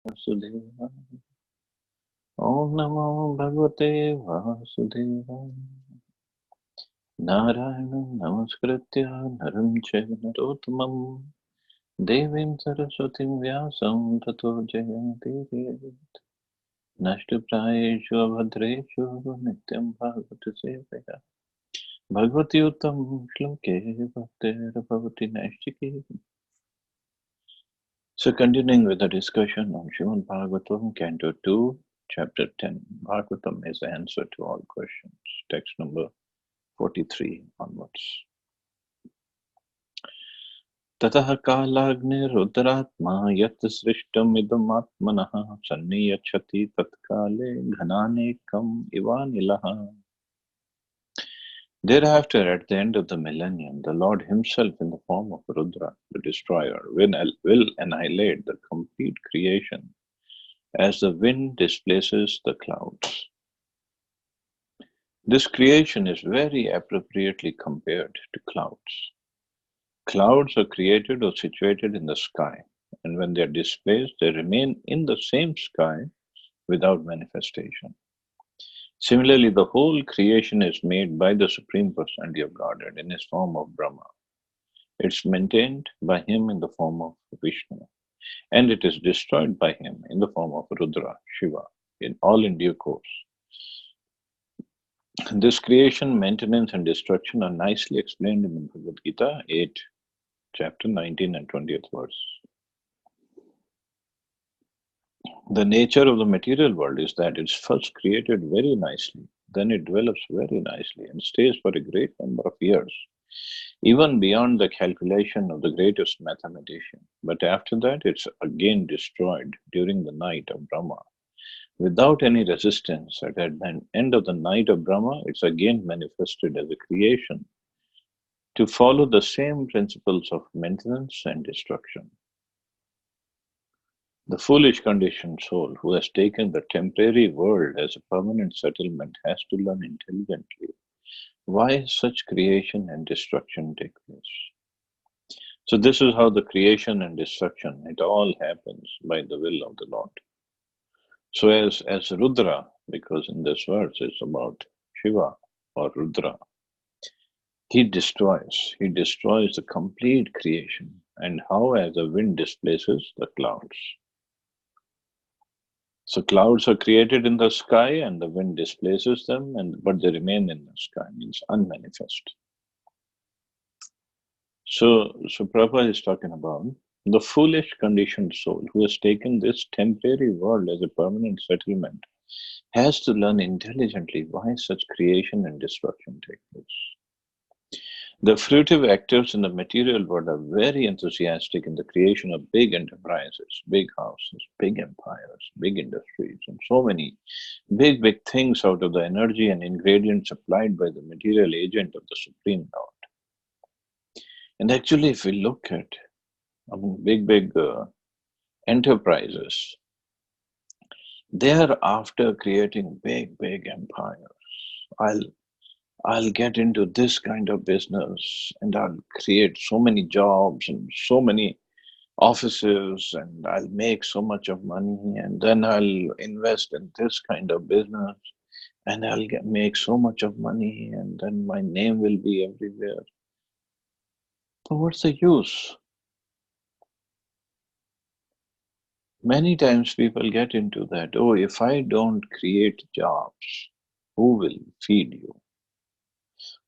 Vasudevaya. Om Namo Bhagavate Vasudevaya. Narayanam Namaskritya Naram Chaiva Narottamam Devim Saraswatim Vyasam Tato Jayanti. Nashtaprayeshu Abhadreshu Nityam Bhagavata Sevaya. Bhagavati Uttam Shloke Bhaktir Bhavati Naishiki. So continuing with the discussion on Srimad Bhagavatam, Canto 2, Chapter 10. Bhagavatam is the answer to all questions. Text number 43 onwards. Tataha kalagnirudaratma yat srishtam idamatmanaha sanniyachati tatkale ghananekam ivanilaha. Thereafter, at the end of the millennium, the Lord himself in the form of Rudra, the destroyer, will annihilate the complete creation as the wind displaces the clouds. This creation is very appropriately compared to clouds. Clouds are created or situated in the sky, and when they are displaced, they remain in the same sky without manifestation. Similarly, the whole creation is made by the Supreme Personality of Godhead in his form of Brahma. It's maintained by him in the form of Vishnu, and it is destroyed by him in the form of Rudra, Shiva, in due course. This creation, maintenance, and destruction are nicely explained in the Bhagavad Gita 8, chapter 19 and 20th verse. The nature of the material world is that it's first created very nicely, then it develops very nicely and stays for a great number of years, even beyond the calculation of the greatest mathematician. But after that, it's again destroyed during the night of Brahma. Without any resistance, at the end of the night of Brahma, it's again manifested as a creation to follow the same principles of maintenance and destruction. The foolish conditioned soul who has taken the temporary world as a permanent settlement has to learn intelligently why such creation and destruction take place. So this is how the creation and destruction, it all happens by the will of the Lord. So as Rudra, because in this verse it's about Shiva or Rudra, he destroys the complete creation, and how as the wind displaces the clouds. So clouds are created in the sky and the wind displaces them, but they remain in the sky, means unmanifest. So Prabhupada is talking about the foolish conditioned soul who has taken this temporary world as a permanent settlement has to learn intelligently why such creation and destruction take place. The fruitive actors in the material world are very enthusiastic in the creation of big enterprises, big houses, big empires, big industries, and so many big things out of the energy and ingredients supplied by the material agent of the Supreme Lord. And actually, if we look at big enterprises, they are after creating big empires. I'll get into this kind of business and I'll create so many jobs and so many offices and I'll make so much of money and then I'll invest in this kind of business and make so much of money and then my name will be everywhere. But what's the use? Many times people get into that, oh, if I don't create jobs, who will feed you?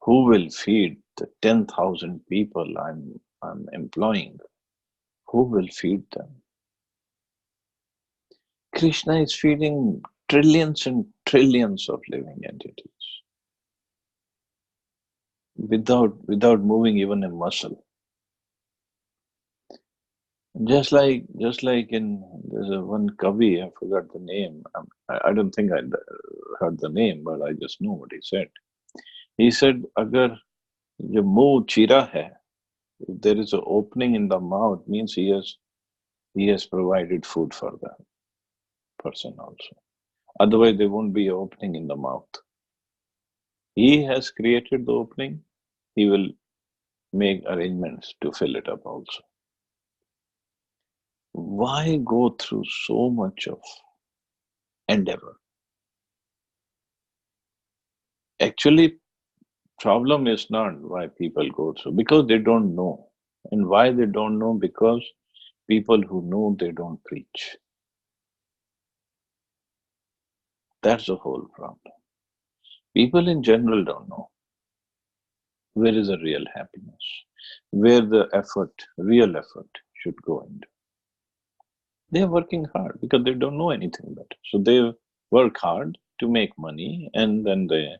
Who will feed the 10,000 people I'm employing? Who will feed them? Krishna is feeding trillions and trillions of living entities without moving even a muscle. Just like in there's one Kavi, I forgot the name. I don't think I heard the name, but I just know what he said. He said, "Agar your muh chira hai, if there is an opening in the mouth, means he has provided food for the person also. Otherwise, there won't be an opening in the mouth. He has created the opening. He will make arrangements to fill it up also." Why go through so much of endeavor? Actually, problem is not why people go through, because they don't know. And why they don't know? Because people who know, they don't preach. That's the whole problem. People in general don't know where is the real happiness, where the effort, real effort, should go into. They are working hard because they don't know anything better. So they work hard to make money, and then they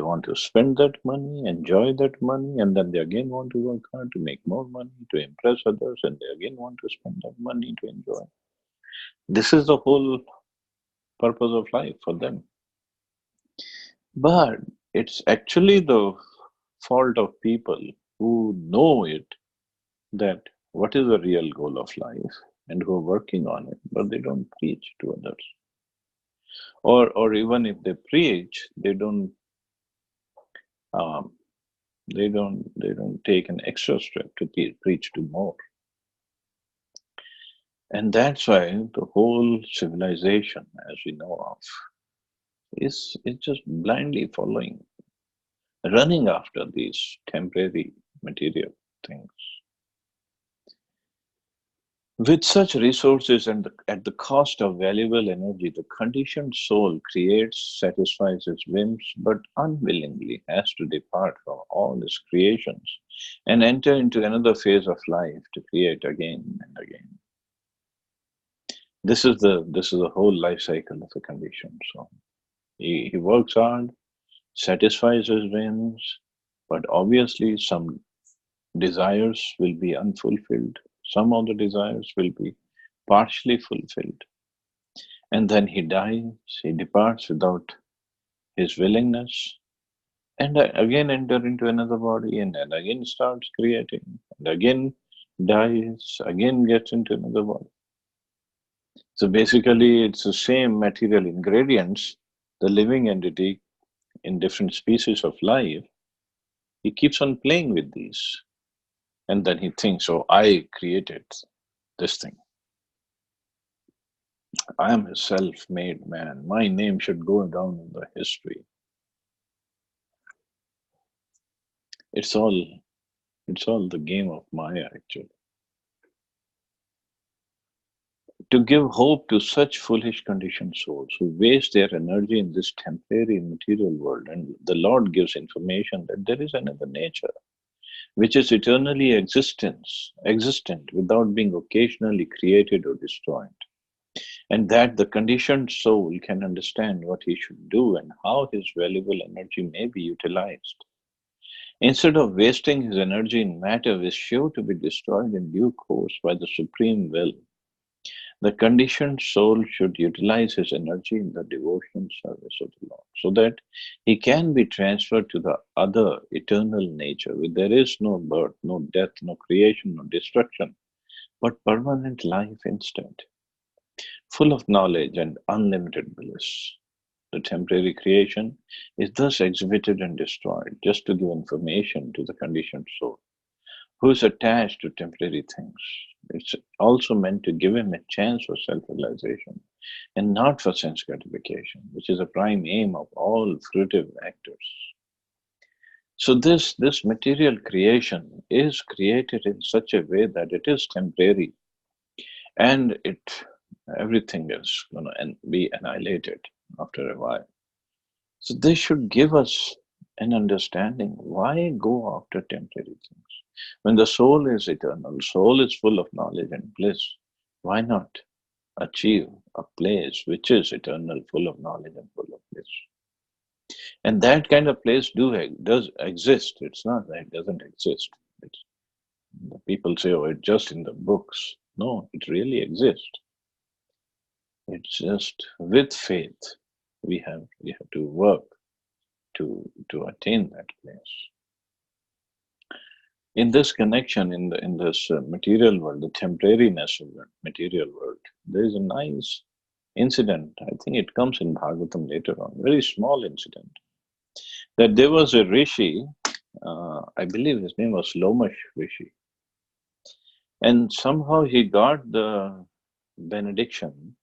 want to spend that money, enjoy that money, and then they again want to work hard to make more money, to impress others, and they again want to spend that money to enjoy. This is the whole purpose of life for them. But it's actually the fault of people who know it, that what is the real goal of life, and who are working on it, but they don't preach to others. Or even if they preach, um, they don't take an extra step to preach to more. And that's why the whole civilization, as we know of, is just blindly following, running after these temporary material things. With such resources and at the cost of valuable energy, the conditioned soul creates, satisfies its whims, but unwillingly has to depart from all its creations and enter into another phase of life to create again and again. This is the whole life cycle of a conditioned soul. He works hard, satisfies his whims, but obviously some desires will be unfulfilled. Some of the desires will be partially fulfilled. And then he dies, he departs without his willingness, and again enter into another body, and then again starts creating, and again dies, again gets into another body. So basically, it's the same material ingredients, the living entity in different species of life. He keeps on playing with these, and then he thinks, oh, I created this thing. I am a self made man. My name should go down in the history. It's all it's all the game of Maya, actually. To give hope to such foolish conditioned souls who waste their energy in this temporary material world, and the Lord gives information that there is another nature which is eternally existent without being occasionally created or destroyed, and that the conditioned soul can understand what he should do and how his valuable energy may be utilized. Instead of wasting his energy in matter which is sure to be destroyed in due course by the supreme will, the conditioned soul should utilize his energy in the devotion service of the Lord, so that he can be transferred to the other eternal nature where there is no birth, no death, no creation, no destruction, but permanent life instead, full of knowledge and unlimited bliss. The temporary creation is thus exhibited and destroyed just to give information to the conditioned soul who is attached to temporary things. It's also meant to give him a chance for self realization and not for sense gratification, which is a prime aim of all fruitive actors. So, this material creation is created in such a way that it is temporary, and everything is going to be annihilated after a while. So, this should give us an understanding why go after temporary things. When the soul is eternal, soul is full of knowledge and bliss, why not achieve a place which is eternal, full of knowledge and full of bliss? And that kind of place does exist. It's not that it doesn't exist. It's, people say, oh, it's just in the books. No, it really exists. It's just with faith we have to work to attain that place. In this connection, in this material world, the temporariness of the material world, there is a nice incident. I think it comes in Bhagavatam later on. Very small incident. That there was a rishi. I believe his name was Lomash Rishi, And somehow he got the benediction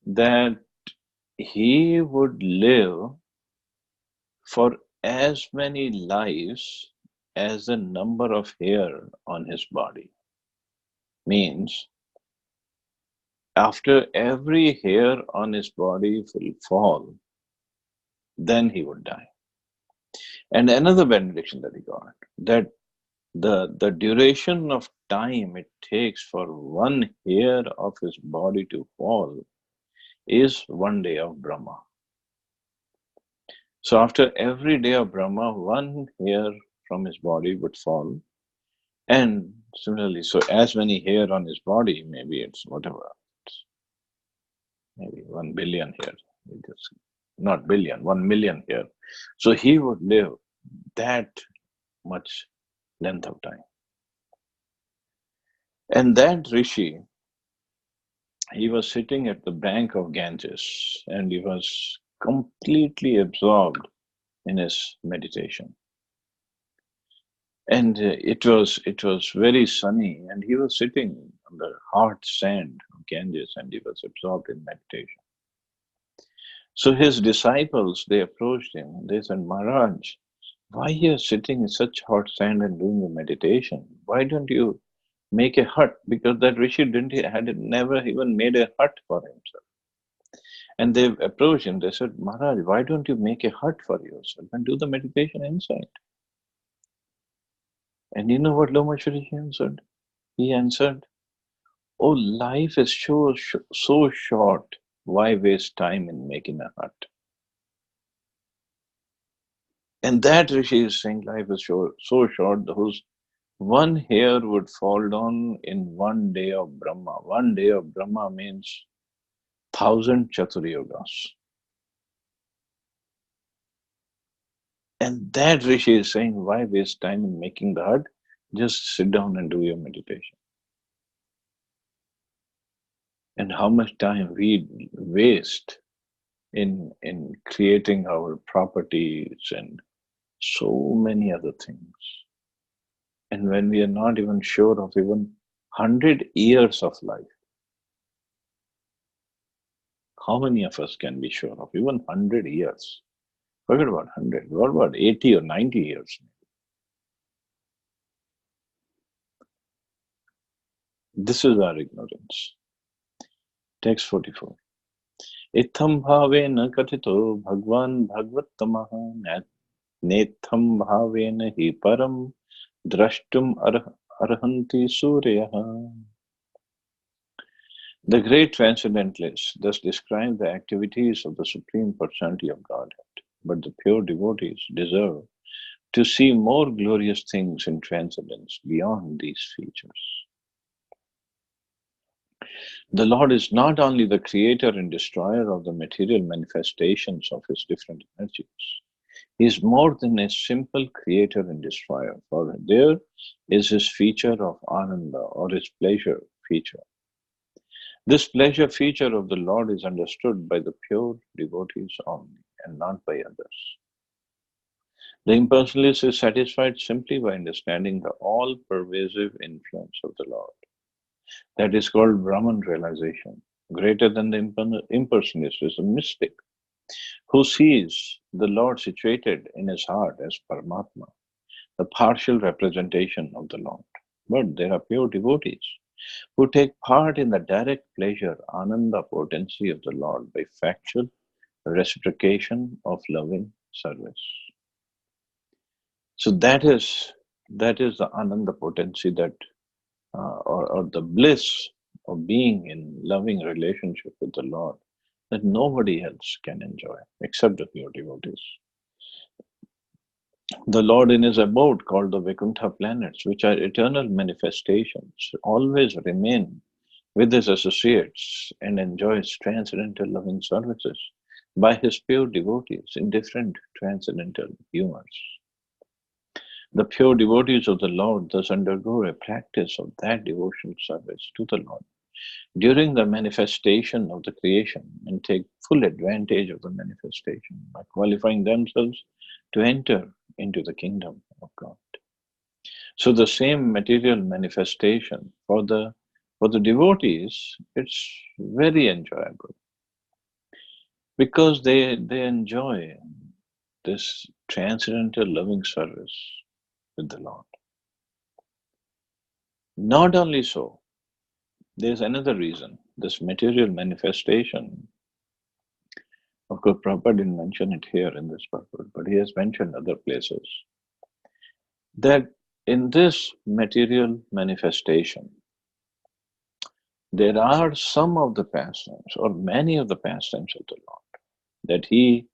that he would live for as many lives as the number of hair on his body. Means after every hair on his body will fall, then he would die. And another benediction that he got, that the duration of time it takes for one hair of his body to fall is one day of Brahma. So after every day of Brahma, one hair from his body would fall. And similarly, so as many hair on his body, maybe it's whatever, it's maybe 1 billion hair, not billion, 1 million hair. So he would live that much length of time. And that Rishi, he was sitting at the bank of Ganges and he was completely absorbed in his meditation. And it was very sunny, and he was sitting on the hard sand of Ganges, and he was absorbed in meditation. So his disciples they approached him. They said, "Maharaj, why you are sitting in such hot sand and doing your meditation? Why don't you make a hut?" Because that rishi didn't had never even made a hut for himself. And they approached him. They said, "Maharaj, why don't you make a hut for yourself and do the meditation inside?" And you know what Lomashri answered? He answered, "Oh, life is so short. Why waste time in making a hut?" And that Rishi is saying life is so short, whose one hair would fall down in one day of Brahma. One day of Brahma means 1,000 Chaturyogas. And that Rishi is saying, why waste time in making the hut? Just sit down and do your meditation. And how much time we waste in creating our properties and so many other things. And when we are not even sure of even 100 years of life, how many of us can be sure of even 100 years? Forget about 100. What about 80 or 90 years? This is our ignorance. Text 44. Itham bhavena katito bhagwan bhagavattamaha netham bhavena hi param drashtum arhanti suryaha. The great transcendentalists thus describe the activities of the Supreme Personality of Godhead, but the pure devotees deserve to see more glorious things in transcendence beyond these features. The Lord is not only the creator and destroyer of the material manifestations of his different energies, he is more than a simple creator and destroyer, for there is his feature of Ananda or his pleasure feature. This pleasure feature of the Lord is understood by the pure devotees only and not by others. The impersonalist is satisfied simply by understanding the all-pervasive influence of the Lord. That is called Brahman realization. Greater than the impersonalist is a mystic who sees the Lord situated in his heart as Paramatma, the partial representation of the Lord. But there are pure devotees who take part in the direct pleasure, Ananda potency of the Lord by factual reciprocation of loving service. So that is the Ananda potency that or the bliss of being in loving relationship with the Lord that nobody else can enjoy except the pure devotees. The Lord in his abode called the Vaikuntha planets, which are eternal manifestations, always remain with his associates and enjoys transcendental loving services by his pure devotees in different transcendental humors. The pure devotees of the Lord thus undergo a practice of that devotional service to the Lord during the manifestation of the creation and take full advantage of the manifestation by qualifying themselves to enter into the kingdom of God. So the same material manifestation for the devotees, it's very enjoyable because they enjoy this transcendental loving service with the Lord. Not only so, there's another reason. This material manifestation, of course, Prabhupada didn't mention it here in this purport, but he has mentioned other places, that in this material manifestation, there are some of the pastimes, or many of the pastimes of the Lord, that he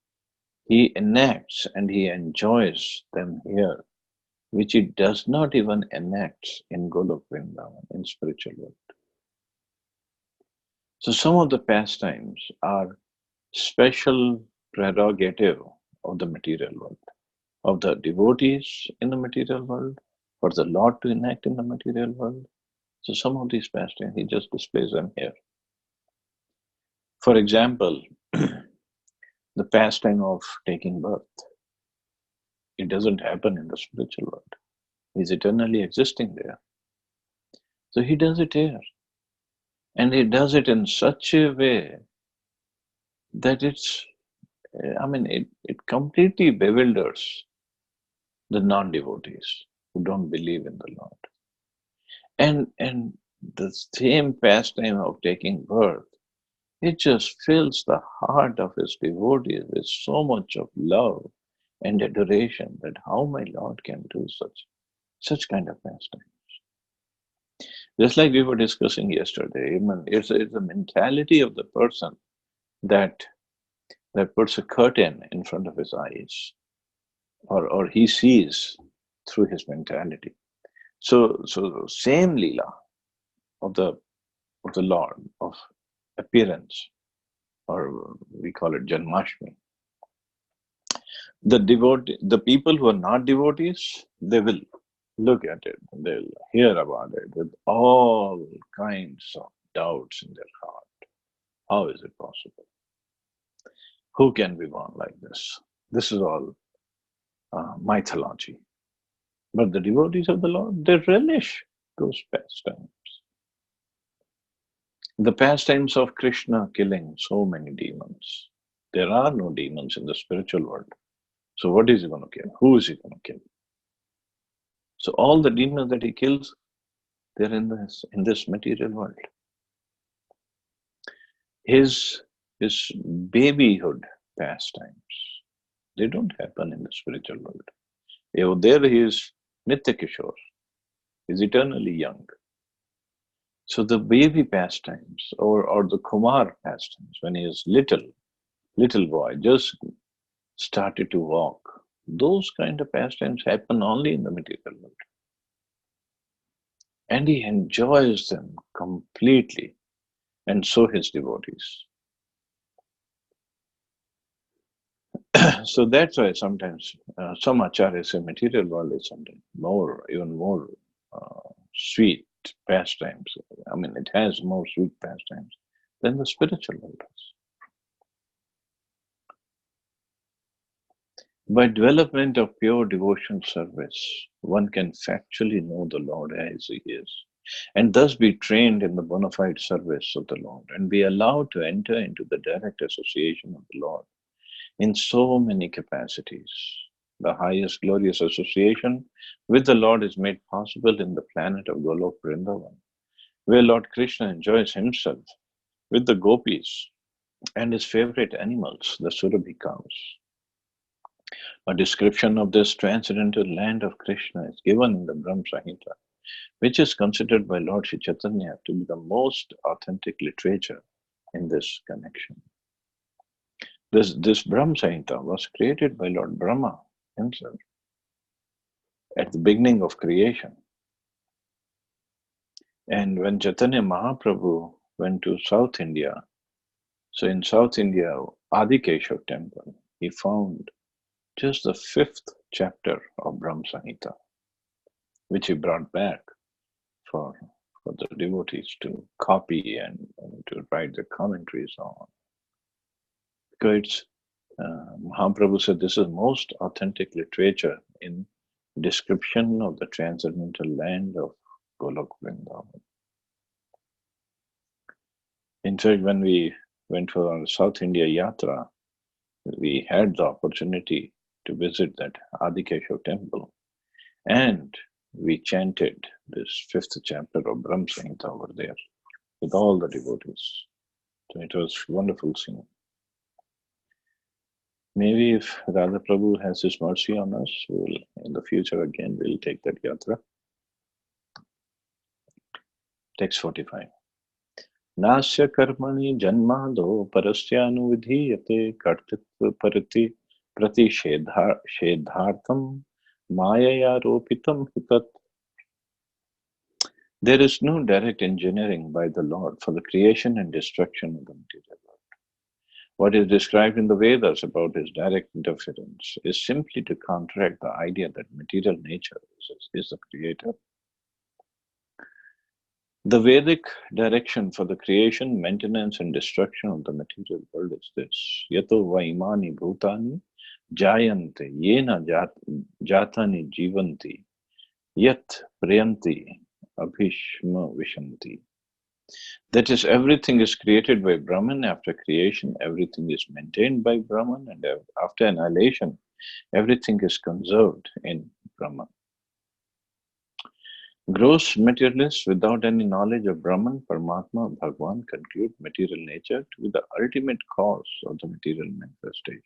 enacts and he enjoys them here, which he does not even enact in Golok Vrindavan, in spiritual world. So some of the pastimes are special prerogative of the material world, of the devotees in the material world, for the Lord to enact in the material world. So some of these pastimes, he just displays them here. For example, the pastime of taking birth. It doesn't happen in the spiritual world. He's eternally existing there. So he does it here. And he does it in such a way that it completely bewilders the non-devotees who don't believe in the Lord. And the same pastime of taking birth, it just fills the heart of his devotees with so much of love and adoration that how my Lord can do such kind of pastime. Just like we were discussing yesterday, it's a mentality of the person that puts a curtain in front of his eyes, or he sees through his mentality. So same lila of the Lord of appearance, or we call it Janmashtami. The people who are not devotees, they will look at it, they'll hear about it with all kinds of doubts in their heart. How is it possible? Who can be born like this? This is all mythology. But the devotees of the Lord, they relish those pastimes. The pastimes of Krishna killing so many demons. There are no demons in the spiritual world. So what is he going to kill? Who is he going to kill? So all the demons that he kills, they're in this material world. His babyhood pastimes, they don't happen in the spiritual world. There he is Nitya Kishore. He's eternally young. So the baby pastimes, or the Kumar pastimes, when he is little boy, just started to walk, those kind of pastimes happen only in the material world. And he enjoys them completely, and so his devotees. So that's why sometimes some acharyas say material world is something even more sweet pastimes. It has more sweet pastimes than the spiritual world does. By development of pure devotion service, one can factually know the Lord as He is, and thus be trained in the bona fide service of the Lord, and be allowed to enter into the direct association of the Lord in so many capacities. The highest glorious association with the Lord is made possible in the planet of Golok Vrindavan, where Lord Krishna enjoys himself with the gopis and his favorite animals, the Surabhi cows. A description of this transcendental land of Krishna is given in the Brahm Samhita, which is considered by Lord Sri Chaitanya to be the most authentic literature in this connection. This Brahm Samhita was created by Lord Brahma himself at the beginning of creation. And when Chaitanya Mahaprabhu went to South India, so in South India, Adikeshav temple, he found just the 5th chapter of Brahm Samhita, which he brought back for the devotees to copy and to write the commentaries on. Because Mahaprabhu said this is most authentic literature in description of the transcendental land of Golok Vrindavan. In fact, when we went for our South India Yatra, we had the opportunity to visit that Adikeshav temple, and we chanted this fifth chapter of Brahm Samhita over there with all the devotees. So it was wonderful scene. Maybe if Radha Prabhu has his mercy on us, we'll, in the future again, we'll take that yatra. Text 45. Nasya karmani janmado parasyanuvidhiyate kartitva pratishedhartham mayaya ropitam hitat. There is no direct engineering by the Lord for the creation and destruction of the material world. What is described in the Vedas about his direct interference is simply to counteract the idea that material nature is the creator. The Vedic direction for the creation, maintenance, and destruction of the material world is this: Yato vaimani bhutani jayante yena jatani jivanti yat priyanti abhishma vishanti. That is, everything is created by Brahman. After creation, everything is maintained by Brahman, and after annihilation, everything is conserved in Brahman. Gross materialists, without any knowledge of Brahman, Paramatma, Bhagwan, conclude material nature to be the ultimate cause of the material manifestation.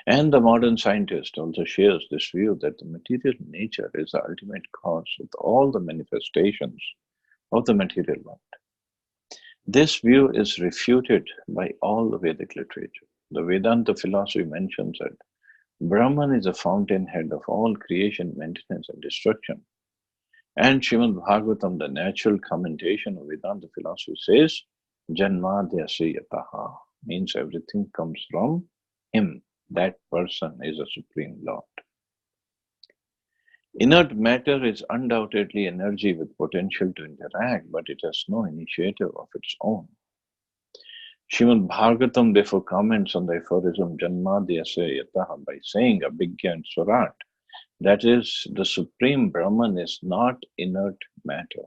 And the modern scientist also shares this view that the material nature is the ultimate cause of all the manifestations of the material world. This view is refuted by all the Vedic literature. The Vedanta philosophy mentions that Brahman is the fountainhead of all creation, maintenance, and destruction. And Srimad Bhagavatam, the natural commentation of Vedanta philosophy, says, Janmadhyasya yataha, means everything comes from him. That person is a Supreme Lord. Inert matter is undoubtedly energy with potential to interact, but it has no initiative of its own. Srimad Bhagavatam therefore comments on the aphorism Janmadhyasya yataha by saying Abhigya and Swarat, that is, the Supreme Brahman is not inert matter,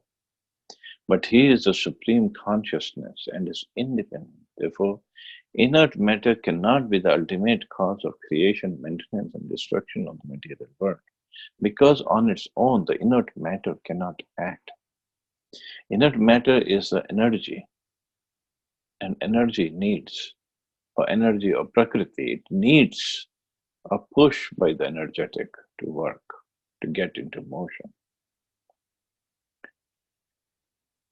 but he is the Supreme Consciousness and is independent. Therefore, inert matter cannot be the ultimate cause of creation, maintenance, and destruction of the material world, because on its own, the inert matter cannot act. Inert matter is the energy, and energy needs, or energy or Prakriti, it needs a push by the energetic to work, to get into motion.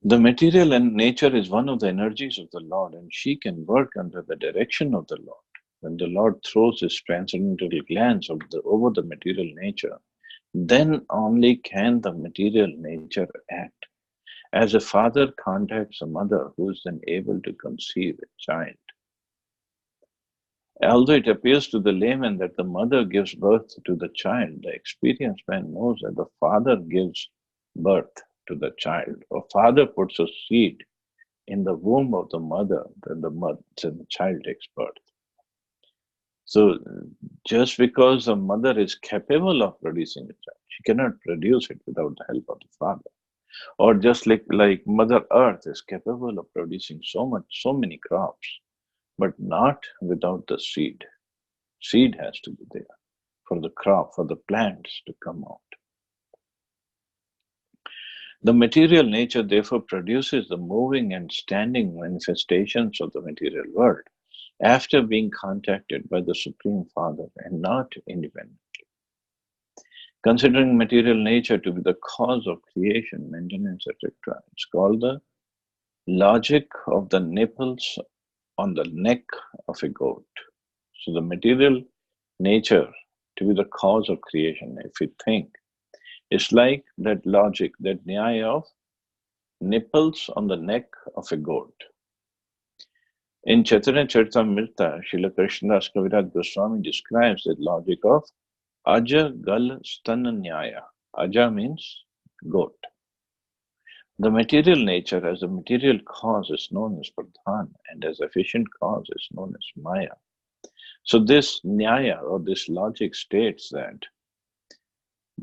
The material and nature is one of the energies of the Lord, and she can work under the direction of the Lord. When the Lord throws his transcendental glance over the material nature, then only can the material nature act. As a father contacts a mother who is then able to conceive a child. Although it appears to the layman that the mother gives birth to the child, the experienced man knows that the father gives birth to the child. A father puts a seed in the womb of the mother, then the child takes birth. So just because the mother is capable of producing a child, she cannot produce it without the help of the father. Or just like Mother Earth is capable of producing so many crops, but not without the seed. Seed has to be there for the crop, for the plants to come out. The material nature therefore produces the moving and standing manifestations of the material world after being contacted by the Supreme Father and not independently. Considering material nature to be the cause of creation, maintenance, etc., it's called the logic of the nipples on the neck of a goat. So the material nature to be the cause of creation, if we think, it's like that logic, that nyaya of nipples on the neck of a goat. In Chaitanya Charitamrita, Srila Krishnadas Kaviraj Goswami describes the logic of Aja Gal Stana Nyaya. Aja means goat. The material nature as a material cause is known as Pradhan, and as efficient cause is known as Maya. So this Nyaya or this logic states that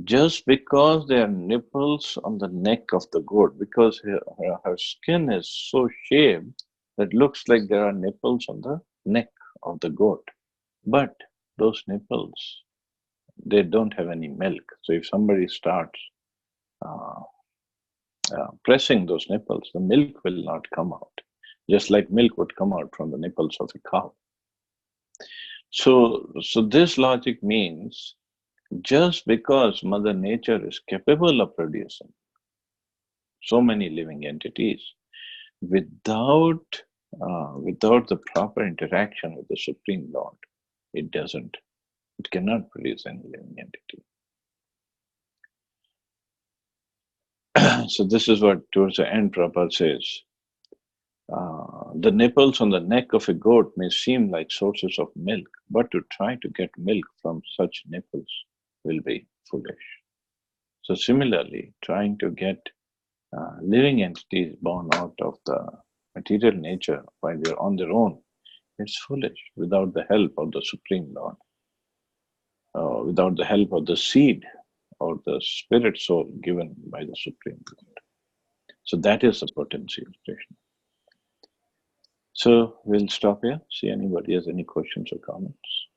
Just because there are nipples on the neck of the goat, because her skin is so shaped that looks like there are nipples on the neck of the goat. But those nipples, they don't have any milk. So if somebody starts uh, pressing those nipples, the milk will not come out, just like milk would come out from the nipples of a cow. So this logic means just because Mother Nature is capable of producing so many living entities without without the proper interaction with the Supreme Lord, it doesn't. It cannot produce any living entity. So this is what towards the end Prabhupada says. The nipples on the neck of a goat may seem like sources of milk, but to try to get milk from such nipples will be foolish. So similarly, trying to get living entities born out of the material nature while they're on their own, it's foolish without the help of the Supreme Lord, without the help of the seed or the spirit soul given by the Supreme Lord. So that is the potency of Krishna. So we'll stop here. See anybody has any questions or comments.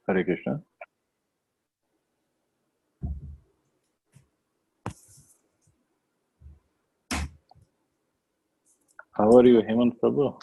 Hare Krishna. How are you, Hemant Prabhu?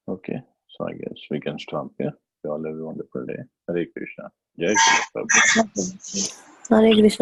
Okay, so I guess we can stop here. You all have a wonderful day. Hare Krishna. Jai Krishna Prabhu. Hare Krishna.